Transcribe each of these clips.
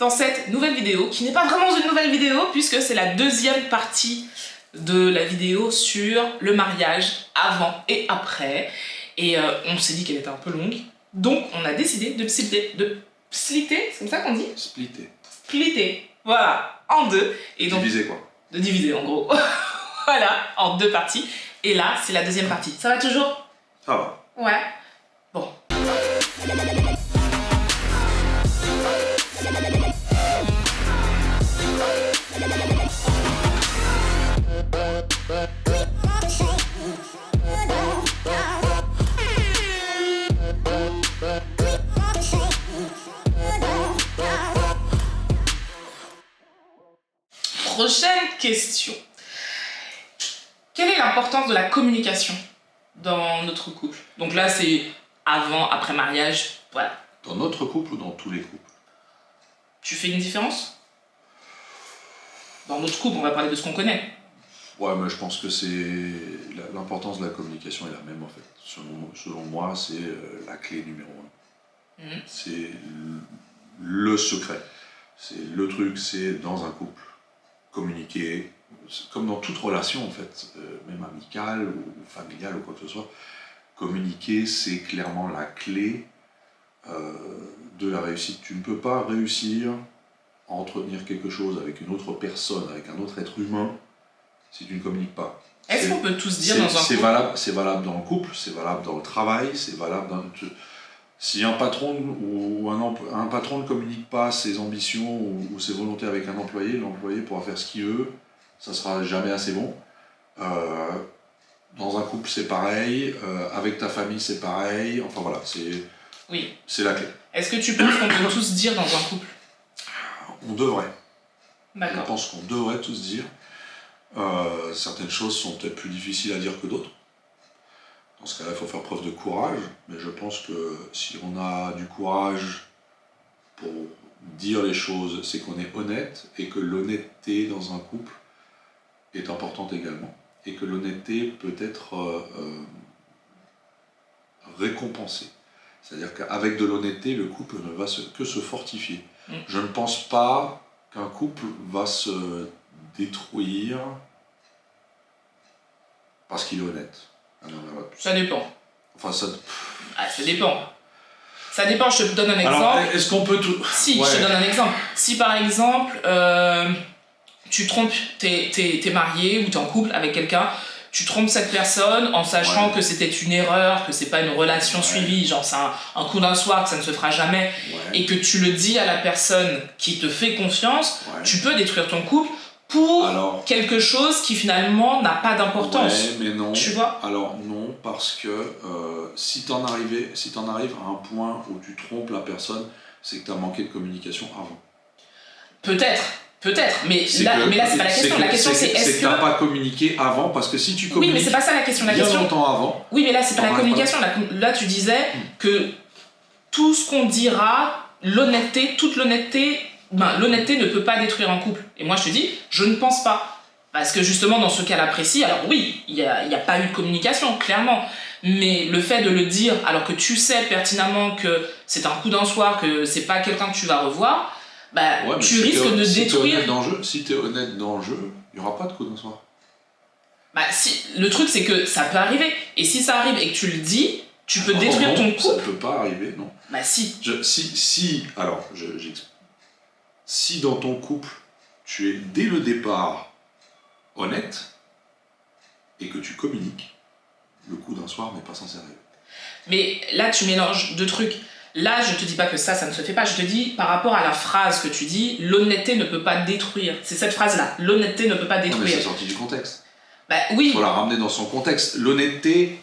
dans cette nouvelle vidéo, qui n'est pas vraiment une nouvelle vidéo, puisque c'est la deuxième partie de la vidéo sur le mariage avant et après. Et on s'est dit qu'elle était un peu longue, donc on a décidé de splitter, c'est comme ça qu'on dit? Splitter, voilà, en deux. Et donc, diviser quoi? De diviser en gros. Voilà, en deux parties. Et là, c'est la deuxième partie. Ça va toujours? Ça va. Ouais. Bon. Prochaine question. Quelle est l'importance de la communication dans notre couple? Donc là, c'est avant, après mariage, voilà. Dans notre couple ou dans tous les couples? Tu fais une différence? Dans notre couple, on va parler de ce qu'on connaît. Ouais, mais je pense que c'est... L'importance de la communication est la même en fait. Selon moi, c'est la clé numéro 1. C'est le secret. C'est le truc, c'est dans un couple. Communiquer, comme dans toute relation en fait, même amicale ou familiale ou quoi que ce soit, communiquer c'est clairement la clé de la réussite. Tu ne peux pas réussir à entretenir quelque chose avec une autre personne, avec un autre être humain, si tu ne communiques pas. Est-ce qu'on peut tous dire dans un couple? C'est valable dans le couple, c'est valable dans le travail, c'est valable dans... Si un patron ou un patron ne communique pas ses ambitions ou ses volontés avec un employé, l'employé pourra faire ce qu'il veut, ça sera jamais assez bon. Dans un couple c'est pareil, avec ta famille c'est pareil, enfin voilà, c'est la clé. Est-ce que tu penses qu'on peut tous dire dans un couple? On devrait. D'accord. Je pense qu'on devrait tous dire. Certaines choses sont peut-être plus difficiles à dire que d'autres. Dans ce cas-là, il faut faire preuve de courage, mais je pense que si on a du courage pour dire les choses, c'est qu'on est honnête, et que l'honnêteté dans un couple est importante également, et que l'honnêteté peut être récompensée. C'est-à-dire qu'avec de l'honnêteté, le couple ne va que se fortifier. Je ne pense pas qu'un couple va se détruire parce qu'il est honnête. Ça dépend. Enfin, ça dépend. Ça dépend, je te donne un exemple. Alors, est-ce qu'on peut tout... Si, ouais. Je te donne un exemple. Si par exemple, tu trompes, t'es marié ou t'es en couple avec quelqu'un, tu trompes cette personne en sachant que c'était une erreur, que c'est pas une relation suivie, genre c'est un coup d'un soir, que ça ne se fera jamais, et que tu le dis à la personne qui te fait confiance, tu peux détruire ton couple pour quelque chose qui finalement n'a pas d'importance. Ouais, mais non. Tu vois? Alors non, parce que si t'en arrives à un point où tu trompes la personne, c'est que t'as manqué de communication avant. Peut-être, mais là c'est pas la question. La question c'est est-ce que t'as pas communiqué avant, parce que si tu communiques... Oui, mais c'est pas ça la question. Bien longtemps avant... Oui, mais là c'est pas la communication. Là tu disais que tout ce qu'on dira, toute l'honnêteté... l'honnêteté ne peut pas détruire un couple. Et moi je te dis, je ne pense pas. Parce que justement dans ce cas-là précis, alors oui, il n'y a pas eu de communication, clairement. Mais le fait de le dire alors que tu sais pertinemment que c'est un coup d'un soir, que c'est pas quelqu'un que tu vas revoir, tu risques de détruire... Si t'es honnête dans le jeu, il n'y aura pas de coup d'un soir. Le truc c'est que ça peut arriver. Et si ça arrive et que tu le dis, tu peux détruire ton couple. Ça peut pas arriver, non. Si. Si dans ton couple, tu es dès le départ honnête et que tu communiques, le coup d'un soir n'est pas censé arriver. Mais là, tu mélanges deux trucs. Là, je te dis pas que ça ne se fait pas. Je te dis, par rapport à la phrase que tu dis, l'honnêteté ne peut pas détruire. C'est cette phrase-là. L'honnêteté ne peut pas détruire. Non, mais c'est sorti du contexte. Oui. Il faut la ramener dans son contexte. L'honnêteté,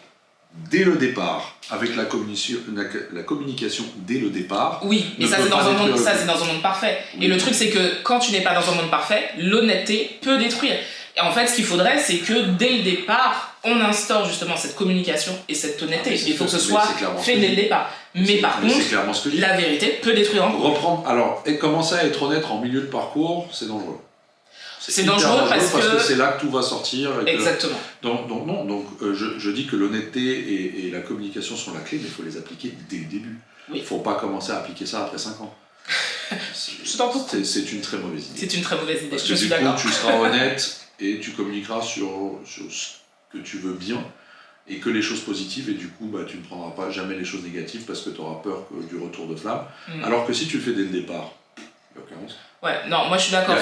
dès le départ, avec la communication dès le départ... Oui, mais ça c'est dans un monde parfait. Oui. Et le truc c'est que quand tu n'es pas dans un monde parfait, l'honnêteté peut détruire. Et en fait, ce qu'il faudrait, c'est que dès le départ, on instaure justement cette communication et cette honnêteté. Il faut que ce soit fait dès le départ. Mais par contre, la vérité peut détruire un couple. Alors, et commencer à être honnête en milieu de parcours, c'est dangereux. C'est dangereux parce que c'est là que tout va sortir. Exactement. Donc je dis que l'honnêteté et la communication sont la clé, mais il faut les appliquer dès le début. Il ne faut pas commencer à appliquer ça après 5 ans. C'est un peu cool. C'est une très mauvaise idée. C'est une très mauvaise idée, Parce que je suis du coup, d'accord. tu seras honnête et tu communiqueras sur ce que tu veux bien et que les choses positives, et du coup, tu ne prendras pas jamais les choses négatives parce que tu auras peur du retour de flamme. Alors que si tu le fais dès le départ, il n'y a aucun risque. Ouais, non, moi je suis d'accord.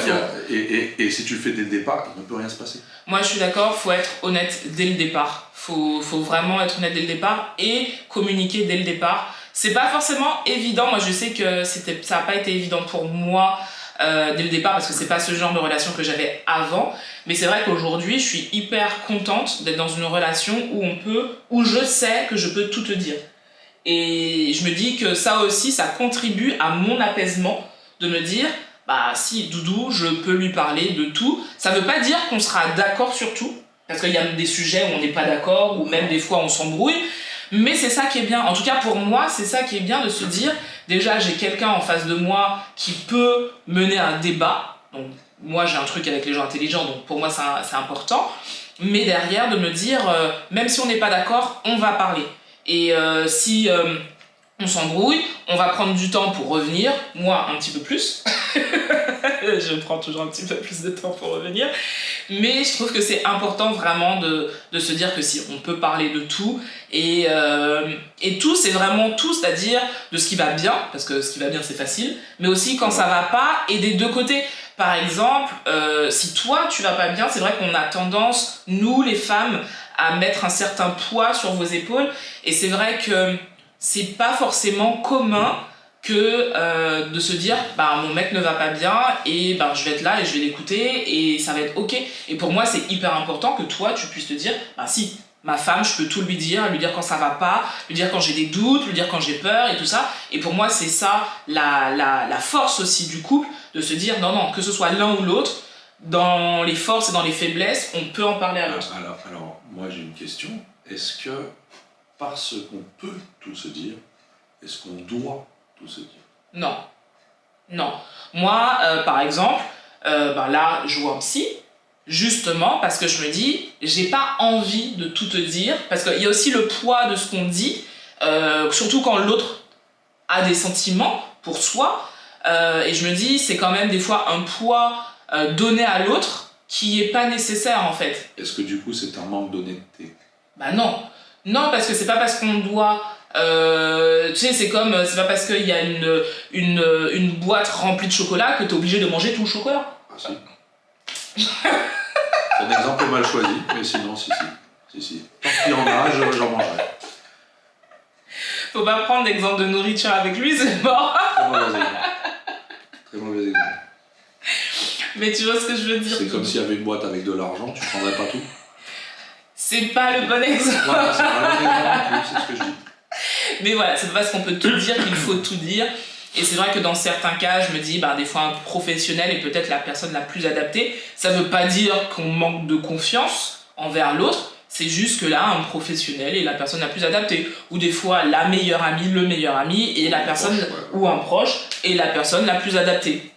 Et si tu le fais dès le départ, il ne peut rien se passer. Moi je suis d'accord, faut être honnête dès le départ. Faut vraiment être honnête dès le départ et communiquer dès le départ. C'est pas forcément évident, moi je sais que ça n'a pas été évident pour moi dès le départ parce que c'est pas ce genre de relation que j'avais avant. Mais c'est vrai qu'aujourd'hui je suis hyper contente d'être dans une relation où je sais que je peux tout te dire. Et je me dis que ça aussi, ça contribue à mon apaisement de me dire, si Doudou, je peux lui parler de tout. Ça veut pas dire qu'on sera d'accord sur tout, parce qu'il y a des sujets où on n'est pas d'accord, ou même des fois on s'embrouille, mais c'est ça qui est bien. En tout cas pour moi, c'est ça qui est bien de se dire, déjà j'ai quelqu'un en face de moi qui peut mener un débat, donc moi j'ai un truc avec les gens intelligents, donc pour moi c'est important, mais derrière de me dire, même si on n'est pas d'accord, on va parler. Et si on s'embrouille, on va prendre du temps pour revenir, moi un petit peu plus, je prends toujours un petit peu plus de temps pour revenir, mais je trouve que c'est important vraiment de se dire que si on peut parler de tout, et tout c'est vraiment tout, c'est-à-dire de ce qui va bien, parce que ce qui va bien c'est facile, mais aussi quand ça va pas, et des deux côtés. Par exemple, si toi tu vas pas bien, c'est vrai qu'on a tendance, nous les femmes, à mettre un certain poids sur vos épaules, et c'est vrai que c'est pas forcément commun que de se dire mon mec ne va pas bien et je vais être là et je vais l'écouter et ça va être ok. Et pour moi c'est hyper important que toi tu puisses te dire si ma femme je peux tout lui dire quand ça va pas, lui dire quand j'ai des doutes, lui dire quand j'ai peur et tout ça. Et pour moi c'est ça la force aussi du couple, de se dire non, que ce soit l'un ou l'autre, dans les forces et dans les faiblesses on peut en parler à l'autre. Alors moi j'ai une question, est-ce que parce qu'on peut tout se dire, est-ce qu'on doit tout se dire? Non. Moi, par exemple, là, je vois un psy, justement parce que je me dis, j'ai pas envie de tout te dire, parce qu'il y a aussi le poids de ce qu'on dit, surtout quand l'autre a des sentiments pour soi, et je me dis, c'est quand même des fois un poids donné à l'autre qui est pas nécessaire en fait. Est-ce que du coup c'est un manque d'honnêteté? Non, parce que c'est pas parce qu'on doit... tu sais, c'est pas parce qu'il y a une boîte remplie de chocolat que t'es obligé de manger tout le chocolat. Ah si. C'est un exemple mal choisi, mais sinon, si. Tant qu'il y en a, j'en mangerai. Faut pas prendre d'exemple de nourriture avec lui, c'est mort. Très mauvais exemple. Mais tu vois ce que je veux dire. C'est comme s'il y avait une boîte avec de l'argent, tu prendrais pas tout. C'est pas le bon exemple. Voilà, c'est pas le bon exemple, c'est ce que je dis. Mais voilà, c'est pas parce qu'on peut tout dire qu'il faut tout dire. Et c'est vrai que dans certains cas, je me dis, des fois un professionnel est peut-être la personne la plus adaptée. Ça veut pas dire qu'on manque de confiance envers l'autre, c'est juste que là, un professionnel est la personne la plus adaptée. Ou des fois, la meilleure amie, le meilleur ami, et la personne, ou un proche, est la personne la plus adaptée.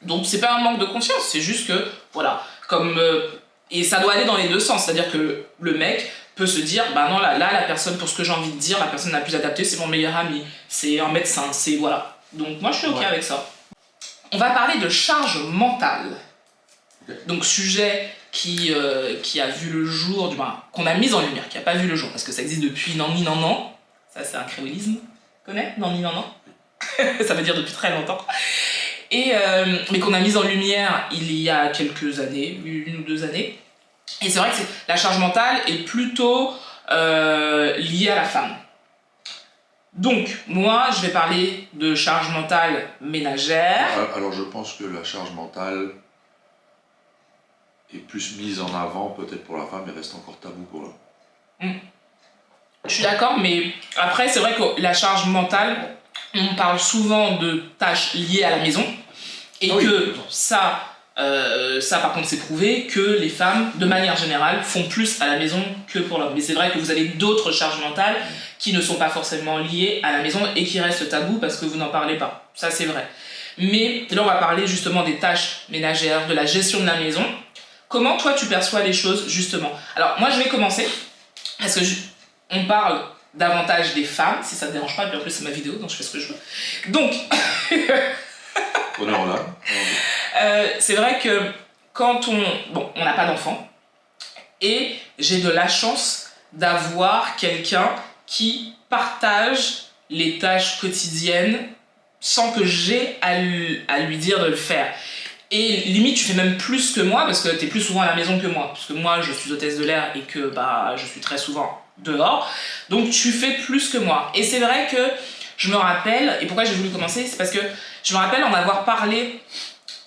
Donc c'est pas un manque de confiance, c'est juste que, voilà, et ça doit aller dans les deux sens, c'est-à-dire que le mec peut se dire, non, là, la personne, pour ce que j'ai envie de dire, la personne la plus adaptée, c'est mon meilleur ami, c'est un médecin, c'est voilà. Donc moi je suis ok avec ça. On va parler de charge mentale. Donc sujet qui a vu le jour, qu'on a mis en lumière, qui a pas vu le jour, parce que ça existe depuis nan. Ça c'est un créolisme, tu connais nan. Ça veut dire depuis très longtemps. Mais qu'on a mis en lumière il y a quelques années, 1 ou 2 années. Et c'est vrai que la charge mentale est plutôt liée à la femme. Donc, moi, je vais parler de charge mentale ménagère. Alors, je pense que la charge mentale est plus mise en avant, peut-être pour la femme, mais reste encore tabou pour l'homme. Je suis d'accord, mais après, c'est vrai que la charge mentale, on parle souvent de tâches liées à la maison, et que ça, par contre, c'est prouvé que les femmes, de manière générale, font plus à la maison que pour l'homme. Mais c'est vrai que vous avez d'autres charges mentales qui ne sont pas forcément liées à la maison et qui restent tabous parce que vous n'en parlez pas. Ça, c'est vrai. Mais là, on va parler justement des tâches ménagères, de la gestion de la maison. Comment, toi, tu perçois les choses, justement? Alors, moi, je vais commencer, parce que on parle davantage des femmes, si ça te dérange pas, et puis en plus, c'est ma vidéo, donc je fais ce que je veux. Donc... Honneur là. C'est vrai que quand on n'a pas d'enfant, et j'ai de la chance d'avoir quelqu'un qui partage les tâches quotidiennes sans que j'ai à lui dire de le faire. Et limite, tu fais même plus que moi, parce que t'es plus souvent à la maison que moi. Parce que moi, je suis hôtesse de l'air et que je suis très souvent dehors. Donc tu fais plus que moi. Et c'est vrai que je me rappelle, et pourquoi j'ai voulu commencer, c'est parce que je me rappelle en avoir parlé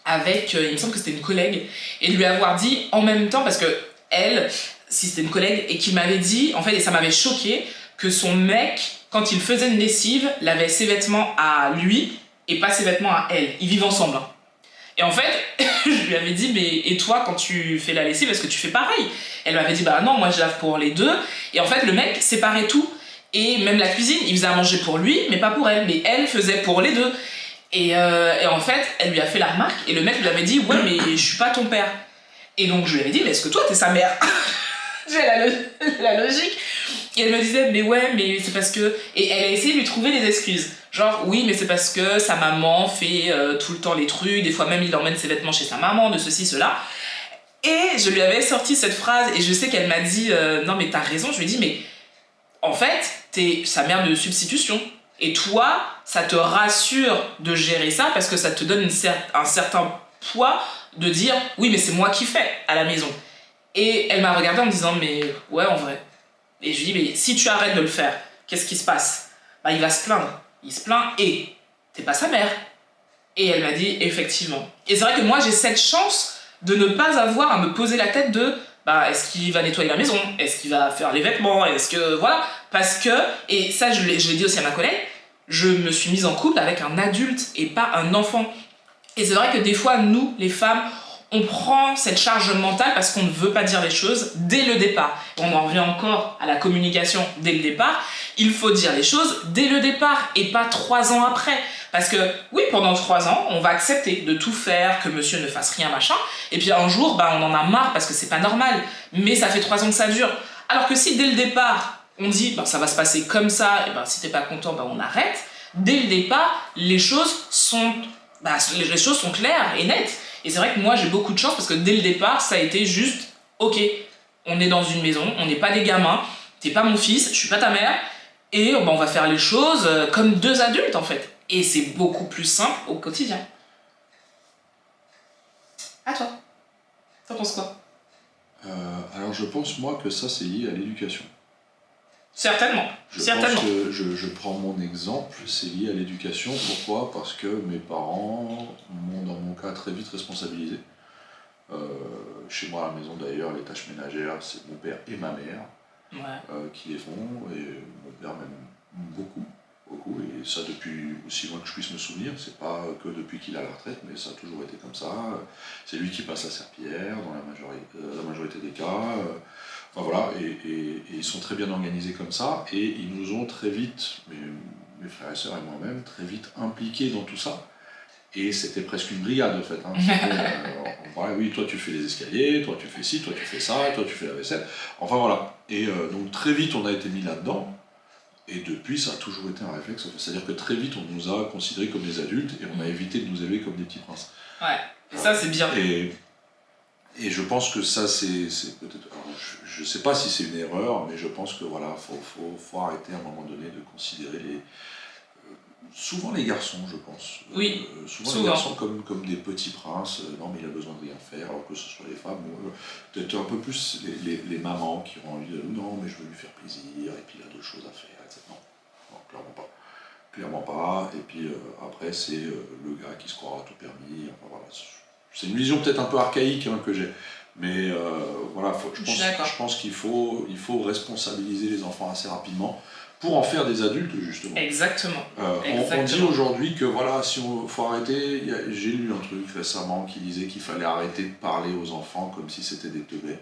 avec, il me semble que c'était une collègue, et lui avoir dit en même temps, parce que elle, si c'était une collègue, et qui m'avait dit, en fait, et ça m'avait choqué, que son mec, quand il faisait une lessive, lavait ses vêtements à lui et pas ses vêtements à elle. Ils vivent ensemble. Hein. Et en fait, je lui avais dit, mais et toi, quand tu fais la lessive, est-ce que tu fais pareil? Elle m'avait dit, bah non, moi je lave pour les deux. Et en fait, le mec séparait tout. Et même la cuisine, il faisait à manger pour lui, mais pas pour elle. Mais elle faisait pour les deux. Et en fait, elle lui a fait la remarque, et le mec lui avait dit, ouais, mais je suis pas ton père. Et donc je lui avais dit, mais est-ce que toi, t'es sa mère? J'ai la logique. Et elle me disait, mais ouais, mais c'est parce que... Et elle a essayé de lui trouver des excuses. Genre, oui, mais c'est parce que sa maman fait tout le temps les trucs, des fois même il emmène ses vêtements chez sa maman, de ceci, cela. Et je lui avais sorti cette phrase, et je sais qu'elle m'a dit, non mais t'as raison, je lui ai dit, mais en fait, t'es sa mère de substitution. Et toi, ça te rassure de gérer ça, parce que ça te donne un certain poids de dire, oui, mais c'est moi qui fais à la maison. Et elle m'a regardée en me disant, mais ouais, en vrai. Et je lui dis, mais si tu arrêtes de le faire, qu'est-ce qui se passe? Bah, il va se plaindre. Il se plaint et t'es pas sa mère. Et elle m'a dit, effectivement. Et c'est vrai que moi, j'ai cette chance de ne pas avoir à me poser la tête de, bah, est-ce qu'il va nettoyer la maison? Est-ce qu'il va faire les vêtements? Est-ce que, voilà. Parce que, et ça, je l'ai dit aussi à ma collègue, je me suis mise en couple avec un adulte et pas un enfant. Et c'est vrai que des fois, nous, les femmes, on prend cette charge mentale parce qu'on ne veut pas dire les choses dès le départ. On en revient encore à la communication dès le départ. Il faut dire les choses dès le départ et pas 3 ans après. Parce que oui, pendant 3 ans, on va accepter de tout faire, que monsieur ne fasse rien, machin. Et puis un jour, bah, on en a marre parce que c'est pas normal. Mais ça fait 3 ans que ça dure. Alors que si dès le départ, on dit bah, ça va se passer comme ça, et ben si t'es pas content, bah, on arrête. Dès le départ, les choses sont claires et nettes. Et c'est vrai que moi j'ai beaucoup de chance parce que dès le départ ça a été juste ok, on est dans une maison, on n'est pas des gamins, t'es pas mon fils, je suis pas ta mère, et on va faire les choses comme 2 adultes en fait. Et c'est beaucoup plus simple au quotidien. À toi. T'en penses quoi? Alors je pense moi que ça c'est lié à l'éducation. Certainement. Pense que je prends mon exemple, c'est lié à l'éducation. Pourquoi? Parce que mes parents m'ont, dans mon cas, très vite responsabilisé. Chez moi à la maison d'ailleurs, les tâches ménagères, c'est mon père et ma mère qui les font. Et mon père m'aime beaucoup, beaucoup. Et ça depuis aussi loin que je puisse me souvenir. C'est pas que depuis qu'il est à la retraite, mais ça a toujours été comme ça. C'est lui qui passe la serpillière dans la majorité des cas. Enfin voilà, et ils sont très bien organisés comme ça, et ils nous ont très vite, mes frères et sœurs et moi-même, très vite impliqués dans tout ça. Et c'était presque une brigade en fait. Hein. On parlait, oui, toi tu fais les escaliers, toi tu fais ci, toi tu fais ça, toi tu fais la vaisselle. Enfin voilà. Et donc très vite on a été mis là-dedans, et depuis ça a toujours été un réflexe. C'est-à-dire que très vite on nous a considérés comme des adultes, et on a évité de nous élever comme des petits princes. Ouais, et ça c'est bien. Et je pense que ça, c'est peut-être... Je ne sais pas si c'est une erreur, mais je pense que voilà, faut arrêter à un moment donné de considérer souvent les garçons, je pense. Oui, souvent les garçons comme des petits princes. Non, mais il a besoin de rien faire, alors que ce soit les femmes. Peut-être un peu plus les mamans qui ont envie de... Non, mais je veux lui faire plaisir, et puis il a d'autres choses à faire, etc. Non, clairement pas. Clairement pas. Et puis après, c'est le gars qui se croira tout permis. Enfin, voilà, c'est une vision peut-être un peu archaïque que j'ai, mais voilà, je pense qu'il faut responsabiliser les enfants assez rapidement pour en faire des adultes, justement. Exactement. On dit aujourd'hui que voilà, faut arrêter. J'ai lu un truc récemment qui disait qu'il fallait arrêter de parler aux enfants comme si c'était des teubés.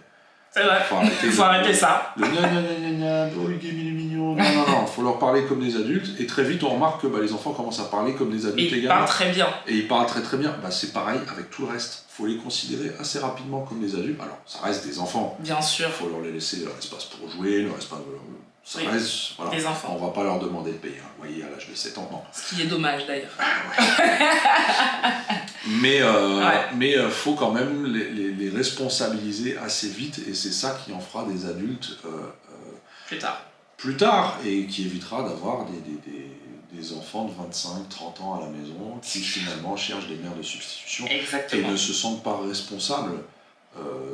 C'est vrai, il faut arrêter ça. Le oh, le game il est mignon. Non, faut leur parler comme des adultes, et très vite on remarque que les enfants commencent à parler comme des adultes également. Ils parlent très bien. Et ils parlent très très bien. C'est pareil avec tout le reste. Faut les considérer assez rapidement comme des adultes. Alors, ça reste des enfants. Bien sûr. Faut leur laisser leur espace pour jouer, leur espace Ça Oui. reste, voilà. Les enfants. On va pas leur demander de payer un loyer à l'âge de 7 ans, non. Ce qui est dommage d'ailleurs. Mais faut quand même les responsabiliser assez vite, et c'est ça qui en fera des adultes Plus tard. et qui évitera d'avoir des enfants de 25-30 ans à la maison qui finalement cherchent des mères de substitution et Exactement. ne se sentent pas responsables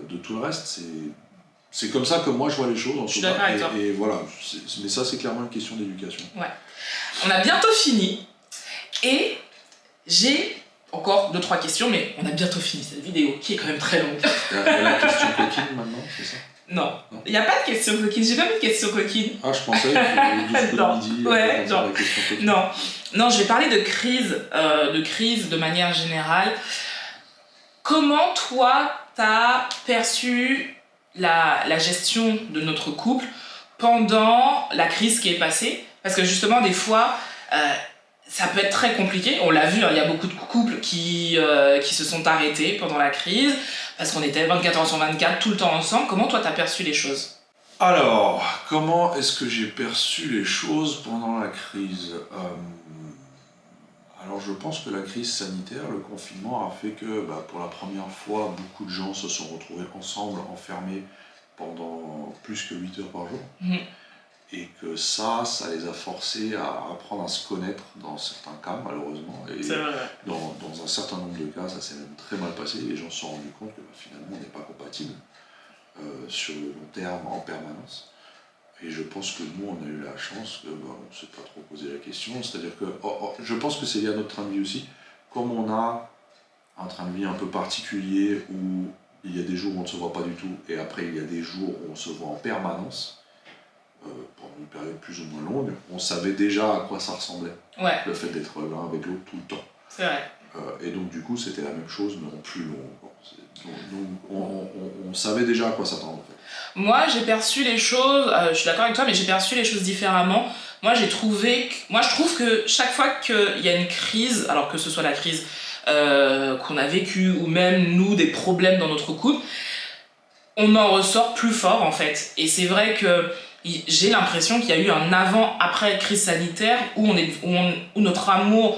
de tout le reste. C'est comme ça que moi je vois les choses en Je suis tout cas. d'accord avec toi. Et voilà, mais ça c'est clairement une question d'éducation. On a bientôt fini et j'ai encore 2-3 questions, mais on a bientôt fini cette vidéo qui est quand même très longue. Il y a la question coquine maintenant, c'est ça? Non, il n'y a pas de question coquine, j'ai pas mis de question coquine. Ah, je pensais que du Non. midi, Ouais, la non. question coquine. Non, je vais parler de crise de manière générale. Comment toi, t'as perçu la gestion de notre couple pendant la crise qui est passée? Parce que justement, des fois, ça peut être très compliqué. On l'a vu, hein, il y a beaucoup de couples qui se sont arrêtés pendant la crise parce qu'on était 24 heures sur 24 tout le temps ensemble. Comment toi, t'as perçu les choses? Alors, comment est-ce que j'ai perçu les choses pendant la crise? Alors, je pense que la crise sanitaire, le confinement, a fait que pour la première fois, beaucoup de gens se sont retrouvés ensemble, enfermés pendant plus que 8 heures par jour. Mhm. Et que ça les a forcés à apprendre à se connaître dans certains cas, malheureusement. Et C'est vrai. dans un certain nombre de cas, ça s'est même très mal passé. Les gens se sont rendus compte que finalement, on n'est pas compatibles sur le long terme en permanence. Et je pense que nous, on a eu la chance que on ne s'est pas trop posé la question. C'est-à-dire que je pense que c'est lié à notre train de vie aussi. Comme on a un train de vie un peu particulier où il y a des jours où on ne se voit pas du tout, et après il y a des jours où on se voit en permanence, pendant une période plus ou moins longue, on savait déjà à quoi ça ressemblait, Ouais, le fait d'être l'un avec l'autre tout le temps. c'est vrai. Et donc du coup c'était la même chose mais en plus long. On savait déjà à quoi s'attendre en fait. Moi, j'ai perçu les choses, je suis d'accord avec toi, mais j'ai perçu les choses différemment. Moi, je trouve que chaque fois qu'il y a une crise, alors que ce soit la crise qu'on a vécue ou même nous, des problèmes dans notre couple, on en ressort plus fort en fait. Et c'est vrai que j'ai l'impression qu'il y a eu un avant-après crise sanitaire où notre amour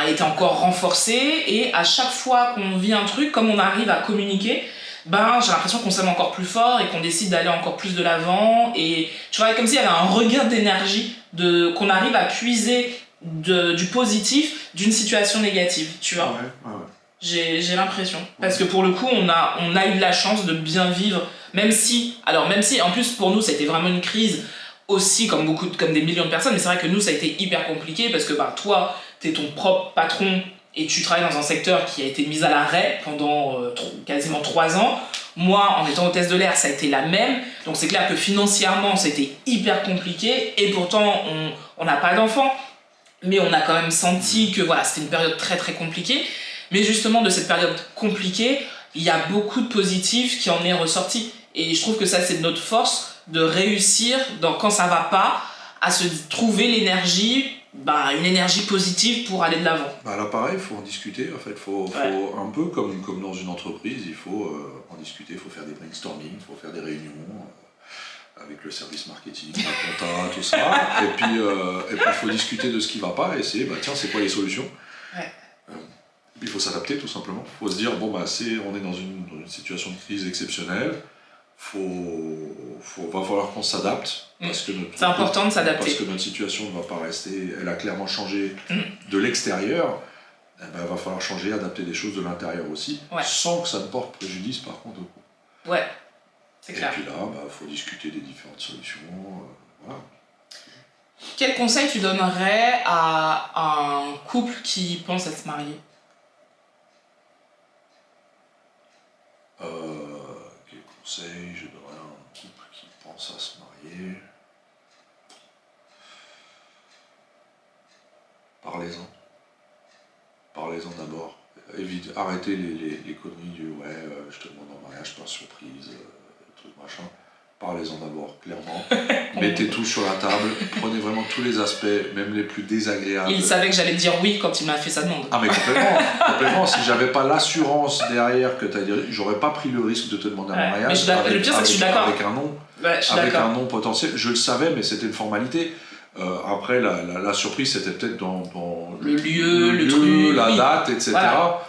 était encore renforcé, et à chaque fois qu'on vit un truc, comme on arrive à communiquer, j'ai l'impression qu'on s'aime encore plus fort et qu'on décide d'aller encore plus de l'avant. Et tu vois, comme s'il y avait un regain d'énergie, qu'on arrive à puiser du positif d'une situation négative, tu vois. Ouais. J'ai l'impression. Parce que pour le coup, on a eu de la chance de bien vivre, même si, en plus pour nous, c'était vraiment une crise aussi, comme des millions de personnes, mais c'est vrai que nous, ça a été hyper compliqué parce que toi, t'es ton propre patron et tu travailles dans un secteur qui a été mis à l'arrêt pendant quasiment 3 ans. Moi, en étant hôtesse de l'air, ça a été la même. Donc c'est clair que financièrement, c'était hyper compliqué, et pourtant, on n'a pas d'enfants. Mais on a quand même senti que c'était une période très très compliquée. Mais justement, de cette période compliquée, il y a beaucoup de positifs qui en est ressorti. Et je trouve que ça, c'est de notre force de réussir, quand ça va pas, à se trouver l'énergie, une énergie positive pour aller de l'avant. Là pareil, il faut en discuter. En fait, faut un peu comme dans une entreprise, il faut en discuter, il faut faire des brainstorming, il faut faire des réunions avec le service marketing, la compta, tout ça. Et puis il faut discuter de ce qui va pas et essayer, tiens, c'est quoi les solutions. Il faut s'adapter tout simplement. Il faut se dire, on est dans une situation de crise exceptionnelle, va falloir qu'on s'adapte. C'est important de s'adapter. Parce que notre situation ne va pas rester, elle a clairement changé de l'extérieur, va falloir changer, adapter des choses de l'intérieur aussi, sans que ça ne porte préjudice par contre au coup. Ouais, c'est clair. Et puis là, faut discuter des différentes solutions. Voilà. Quel conseil tu donnerais à un couple qui pense à se marier? Quel conseil je donnerais à un couple qui pense à se marier? Parlez-en. Parlez-en d'abord. Arrêtez les conneries du je te demande en mariage par surprise, truc machin. parlez-en d'abord, clairement. Mettez tout sur la table, prenez vraiment tous les aspects, même les plus désagréables. Il savait que j'allais dire oui quand il m'a fait sa demande. Ah mais complètement. Si j'avais pas l'assurance derrière que t'as dit, j'aurais pas pris le risque de te demander un mariage. Mais le pire, c'est que je suis d'accord. Avec un nom, un nom potentiel. Je le savais, mais c'était une formalité. Après, la surprise, c'était peut-être dans le lieu, le truc, la date, etc. Voilà.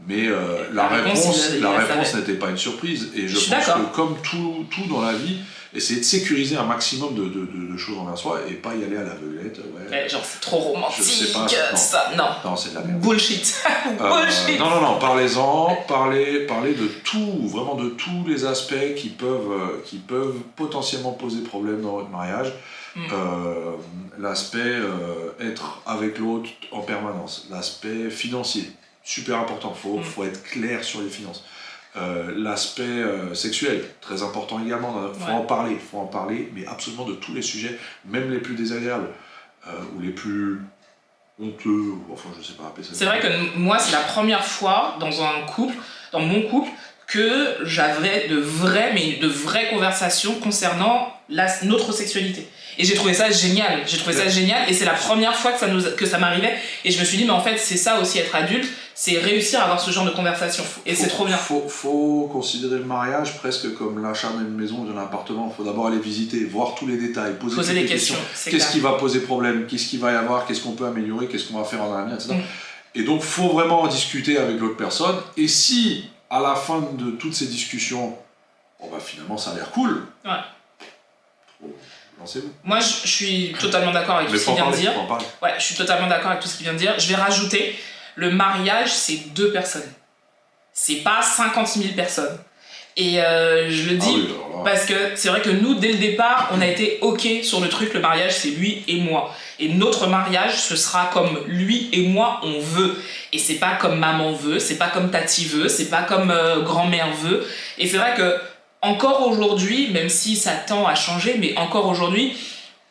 Mais la réponse n'était pas une surprise. Et je pense que comme tout dans la vie, essayer de sécuriser un maximum de choses envers soi et pas y aller à l'aveuglette. Genre c'est trop romantique, ça. Non, c'est de la merde. Bullshit. Bullshit. Non, parlez-en, parlez de tout, vraiment de tous les aspects qui peuvent potentiellement poser problème dans votre mariage. L'aspect être avec l'autre en permanence, l'aspect financier. Super important, faut être clair sur les finances. L'aspect sexuel, très important également, faut en parler, mais absolument de tous les sujets, même les plus désagréables, ou les plus honteux, enfin je sais pas appeler ça. C'est vrai que moi c'est la première fois dans mon couple, que j'avais de vraies conversations concernant notre sexualité. Et j'ai trouvé ça génial, et c'est la première fois que ça m'arrivait, et je me suis dit mais en fait c'est ça aussi être adulte, c'est réussir à avoir ce genre de conversation, et c'est trop bien. Faut considérer le mariage presque comme l'achat d'une maison ou d'un appartement. Faut d'abord aller visiter, voir tous les détails, poser des questions. Qu'est-ce qui va poser problème, qu'est-ce qu'il va y avoir, qu'est-ce qu'on peut améliorer, qu'est-ce qu'on va faire en l'avenir, etc. Et donc faut vraiment en discuter avec l'autre personne, et si à la fin de toutes ces discussions, finalement ça a l'air cool, lancez-vous. Moi, je suis totalement d'accord avec tout ce qu'il vient de dire. Ouais, je suis totalement d'accord avec tout ce qu'il vient de dire. Je vais rajouter, le mariage, c'est 2 personnes. C'est pas 50 000 personnes. Et je le dis parce que c'est vrai que nous, dès le départ, on a été OK sur le truc, le mariage, c'est lui et moi. Et notre mariage, ce sera comme lui et moi, on veut. Et c'est pas comme maman veut, c'est pas comme tati veut, c'est pas comme grand-mère veut. Et c'est vrai que encore aujourd'hui, même si ça tend à changer, mais encore aujourd'hui,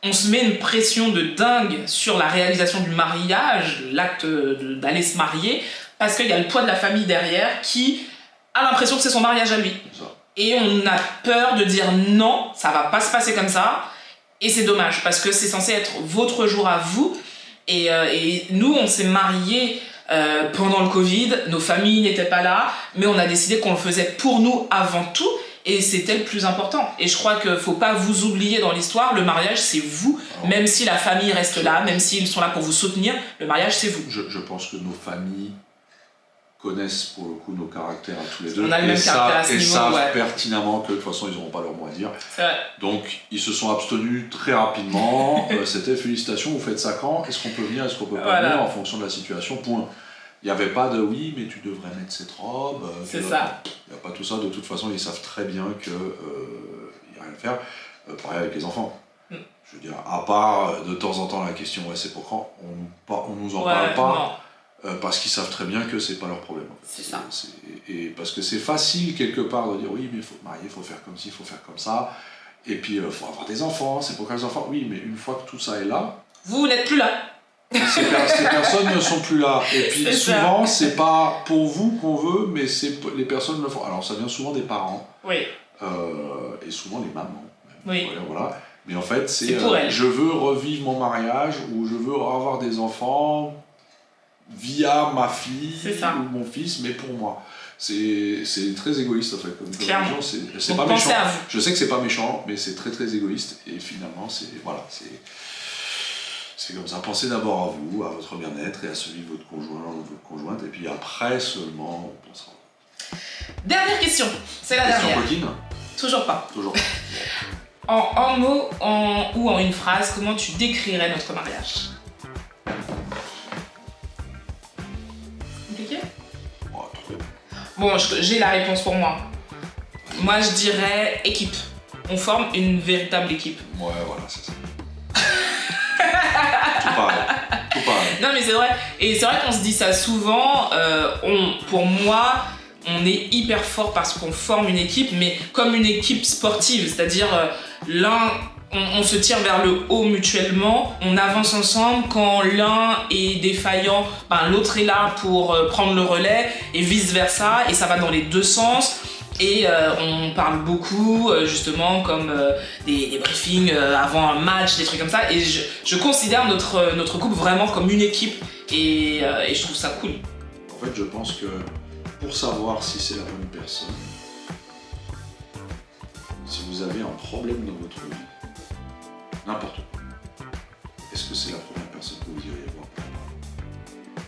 on se met une pression de dingue sur la réalisation du mariage, l'acte d'aller se marier, parce qu'il y a le poids de la famille derrière qui a l'impression que c'est son mariage à lui. Et on a peur de dire non, ça va pas se passer comme ça, et c'est dommage, parce que c'est censé être votre jour à vous, et nous, on s'est mariés pendant le Covid, nos familles n'étaient pas là, mais on a décidé qu'on le faisait pour nous avant tout, et c'était le plus important. Et je crois qu'il ne faut pas vous oublier dans l'histoire, le mariage c'est vous, même si la famille reste là, même s'ils sont là pour vous soutenir, le mariage c'est vous. Je pense que nos familles connaissent pour le coup nos caractères à tous les deux. On a le même caractère à ce niveau, savent pertinemment que de toute façon ils n'auront pas leur mot à dire. C'est vrai. Donc ils se sont abstenus très rapidement. C'était félicitations, vous faites ça quand ? Est-ce qu'on peut venir ? Est-ce qu'on peut pas venir ? En fonction de la situation, point. Il n'y avait pas de oui, mais tu devrais mettre cette robe. C'est ça. Il n'y a pas tout ça. De toute façon, ils savent très bien qu'il n'y a rien à faire. Pareil avec les enfants. Je veux dire, à part de temps en temps la question c'est pour quand, on nous en parle pas. Parce qu'ils savent très bien que c'est pas leur problème. En fait. C'est ça. Et parce que c'est facile quelque part de dire oui, mais il faut marier, il faut faire comme ci, il faut faire comme ça. Et puis il faut avoir des enfants, c'est pour quand les enfants. Oui, mais une fois que tout ça est là. Vous n'êtes plus là. Ces personnes ne sont plus là. Et puis souvent, c'est pas pour vous qu'on veut, mais les personnes le font. Alors ça vient souvent des parents. Oui. Et souvent les mamans. Oui. Voilà. Mais en fait, c'est pour elles. Je veux revivre mon mariage ou je veux avoir des enfants via ma fille ou mon fils, mais pour moi. C'est très égoïste en fait. Comme clairement. C'est pas méchant. Je sais que c'est pas méchant, mais c'est très très égoïste. Et finalement, c'est comme ça. Pensez d'abord à vous, à votre bien-être et à celui de votre conjoint ou de votre conjointe, et puis après seulement on pensera. Dernière question, c'est la dernière. Coquine ? Toujours pas. Toujours pas. En un mot ou en une phrase, comment tu décrirais notre mariage ? Compliqué ? Bon, j'ai la réponse pour moi. Moi, je dirais équipe. On forme une véritable équipe. Ouais, voilà, c'est ça. Tout pareil. Non, mais c'est vrai. Et c'est vrai qu'on se dit ça souvent. Pour moi, on est hyper fort parce qu'on forme une équipe, mais comme une équipe sportive. C'est-à-dire, on se tire vers le haut mutuellement, on avance ensemble. Quand l'un est défaillant, l'autre est là pour prendre le relais et vice-versa. Et ça va dans les deux sens. Et on parle beaucoup, justement, comme des briefings avant un match, des trucs comme ça. Et je considère notre couple vraiment comme une équipe. Et je trouve ça cool. En fait, je pense que pour savoir si c'est la bonne personne, si vous avez un problème dans votre vie, n'importe où, est-ce que c'est la première personne que vous iriez voir?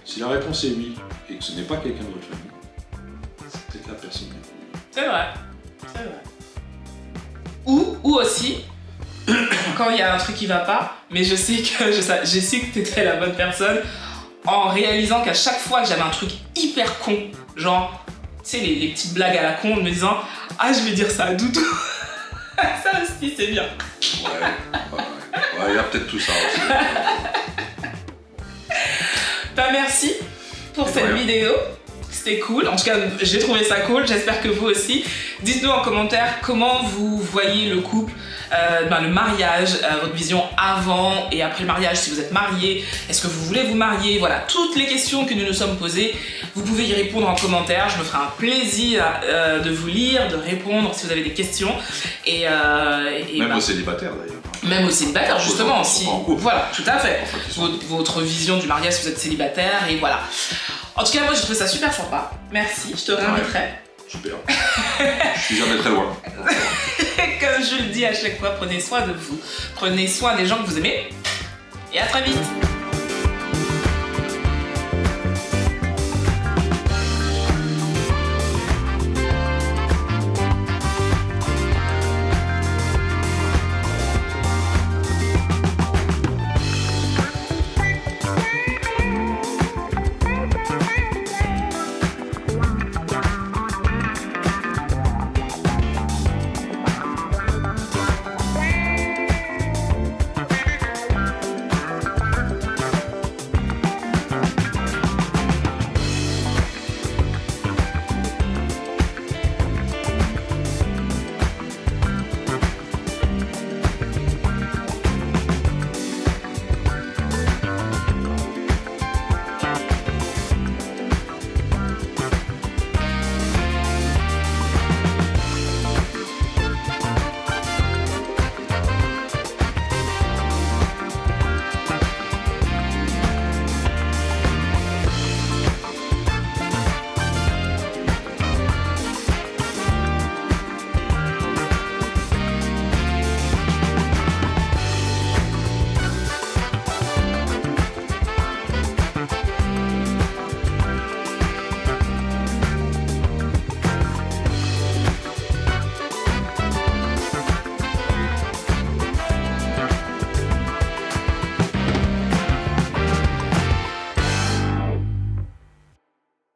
Si la réponse est oui, et que ce n'est pas quelqu'un de votre famille, c'est peut-être la personne qui est. C'est vrai, c'est vrai. Ou aussi, quand il y a un truc qui va pas, mais je sais que t'étais la bonne personne, en réalisant qu'à chaque fois que j'avais un truc hyper con, genre, tu sais, les petites blagues à la con, en me disant « Ah, je vais dire ça à Doudou !» Ça aussi, c'est bien. Ouais, il y a peut-être tout ça aussi. Bah, merci pour cette vidéo. C'était cool. En tout cas, j'ai trouvé ça cool. J'espère que vous aussi. Dites-nous en commentaire comment vous voyez le couple, le mariage, votre vision avant et après le mariage, si vous êtes marié, est-ce que vous voulez vous marier? Voilà, toutes les questions que nous nous sommes posées, vous pouvez y répondre en commentaire. Je me ferai un plaisir de vous lire, de répondre si vous avez des questions. Même aux célibataires d'ailleurs. Même aux célibataires, justement. Si, voilà, tout à fait. En Votre vision du mariage si vous êtes célibataire, et voilà. En tout cas, moi, j'ai trouvé ça super sympa. Merci, je te réinviterai. Ouais, super. Je suis jamais très loin. Comme je le dis à chaque fois, prenez soin de vous. Prenez soin des gens que vous aimez. Et à très vite.